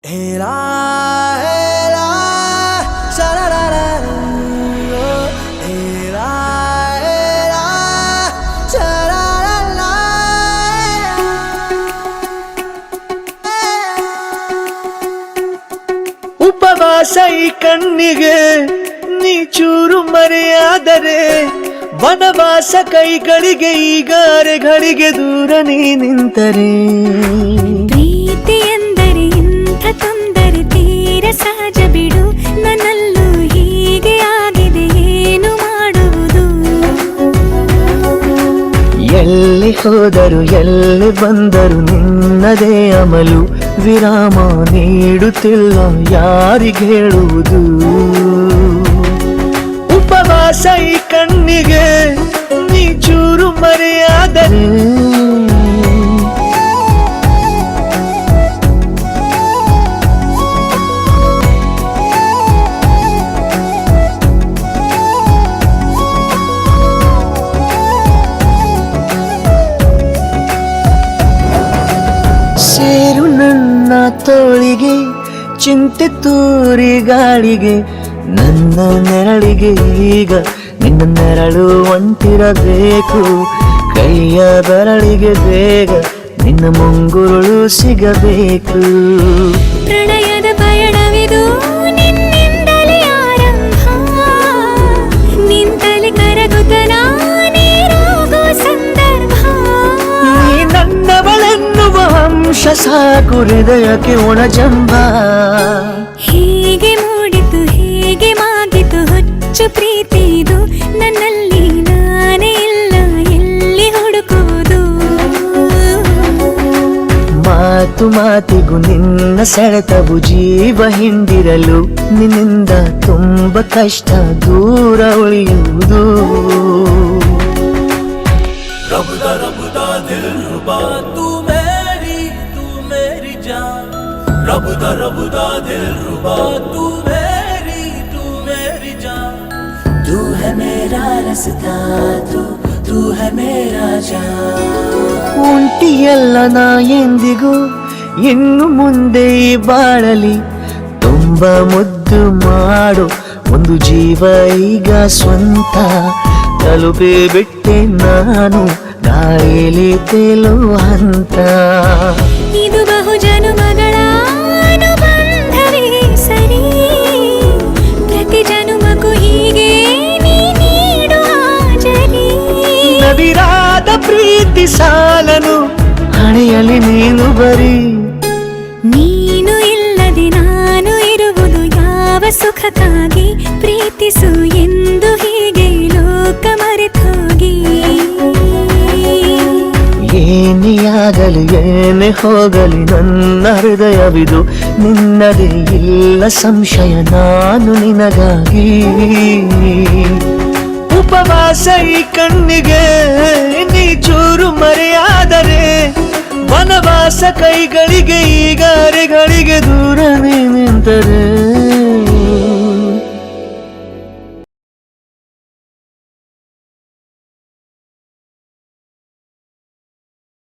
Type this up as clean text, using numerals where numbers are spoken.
Era, era, sha-la-la-la, oh, era, era, sha-la-la-la, ಉಪವಾಸ ಈ ಕಣ್ಣಿಗೆ ನೀ ಚೂರು ಮರೆಯಾದರೆ ವನವಾಸ ಕೈಗಳಿಗೆ ಈಗ ಅರೆಗಳಿಗೆ ದೂರ ನೀ ನಿಂತರೆ ಪ್ರೀತಿ ಎಂದರೆ ಇಂಥ ತೊಂದರೆ ತೀರ ಸಹಜ ಬಿಡು ನನ್ನಲ್ಲೂ ಹೀಗೆ ಆಗಿದೆ ಏನು ಮಾಡುವುದು ಎಲ್ಲಿ ಹೋದರು ಎಲ್ಲಿ ಬಂದರು ನಿನ್ನದೇ ಅಮಲು ವಿರಾಮ ನೀಡುತ್ತಿಲ್ಲ ಯಾರಿಗೆ ಹೇಳುವುದು ಉಪವಾಸ ಈ ಕಣ್ಣಿಗೆ ನೀ ಚೂರು ಮರೆಯಾದರೆ ಸೇರು ನನ್ನ ತೋಳಿಗೆ ಚಿಂತೆ ತೂರಿ ಗಾಳಿಗೆ ನನ್ನ ನೆರಳಿಗೆ ಈಗ ನಿನ್ನ ನೆರಳು ಒಂಟಿರಬೇಕು ಕೈಯ ಬೆರಳಿಗೆ ಬೇಗ ನಿನ್ನ ಮುಂಗುರುಳು ಸಿಗಬೇಕು ಪ್ರಣಯದ ಪಯಣವಿದು ನಿನ್ನಿಂದಲೇ ಆರಂಭ ನಿಂತಲೇ ಕರಗುತ್ತ ನೀರಾಗೋ ಸಂದರ್ಭ ನೀ ನನ್ನವಳೆನ್ನುವ ಅಂಶ ಸಾಕು ಹೃದಯಕ್ಕೆ ಒಣಜಂಬ ಹೀಗೆ ಮೂಡಿತು ಹೀಗೆ ಮಾಗಿತು ಹುಚ್ಚು ಪ್ರೀತಿದು ನನ್ನಲ್ಲಿ ನಾನೇ ಇಲ್ಲ ಎಲ್ಲಿ ಹುಡುಕುವುದು ಮಾತು ಮಾತಿಗೂ ನಿನ್ನ ಸೆಳೆತವು ಜೀವ ಹಿಂದಿರಲು ನಿನ್ನಿಂದ ತುಂಬ ಕಷ್ಟ ದೂರ ಉಳಿಯುವುದು रबदा दिल रुबा तू मेरी जान रबदा दिल रुबा तू मेरी जान तू है मेरा रास्ता तू है मेरा जान ಉಂಟಿಯಲ್ಲ ನಾ ಎಂದಿಗೂ ಇನ್ನು ಮುಂದೆ ಈ ಬಾಳಲಿ ತುಂಬ ಮುದ್ದು ಮಾಡು ಒಂದು ಜೀವ ಈಗ ಸ್ವಂತ ತಲುಪಿ ಬಿಟ್ಟೆ ನಾನು ಗಾಳಿಲಿ ತೇಲುವ ಹಂತ ಇದು ಬಹು ಜನುಮಗಳ ಅನುಬಂಧವೇ ಸರಿ ಪ್ರತಿ ಜನುಮಕ್ಕೂ ಹೀಗೆ ನೀ ನೀಡು ಹಾಜರಿ ನವಿರಾದ ಪ್ರೀತಿ ಸಾಲನು ಹಣೆಯಲ್ಲಿ ನೀನು ಬರೀ ನೀನು ಇಲ್ಲದೆ ನಾನು ಇರುವುದು ಯಾವ ಸುಖಕ್ಕಾಗಿ ಪ್ರೀತಿಸು ಎಂದು ಹೀಗೆ ಲೋಕ ಮರೆತೋಗಿ ಏನೇ ಆಗಲಿ ಏನೇ ಹೋಗಲಿ ನನ್ನ ಹೃದಯವಿದು ನಿನ್ನದೇ ಇಲ್ಲ ಸಂಶಯ ನಾನು ನಿನಗಾಗಿ ಉಪವಾಸ ಈ ಕಣ್ಣಿಗೆ ನೀ ಚೂರು ಮರೆಯಾದರೆ ವನವಾಸ ಕೈಗಳಿಗೆ ಈಗ ಅರೆಗಳಿಗೆ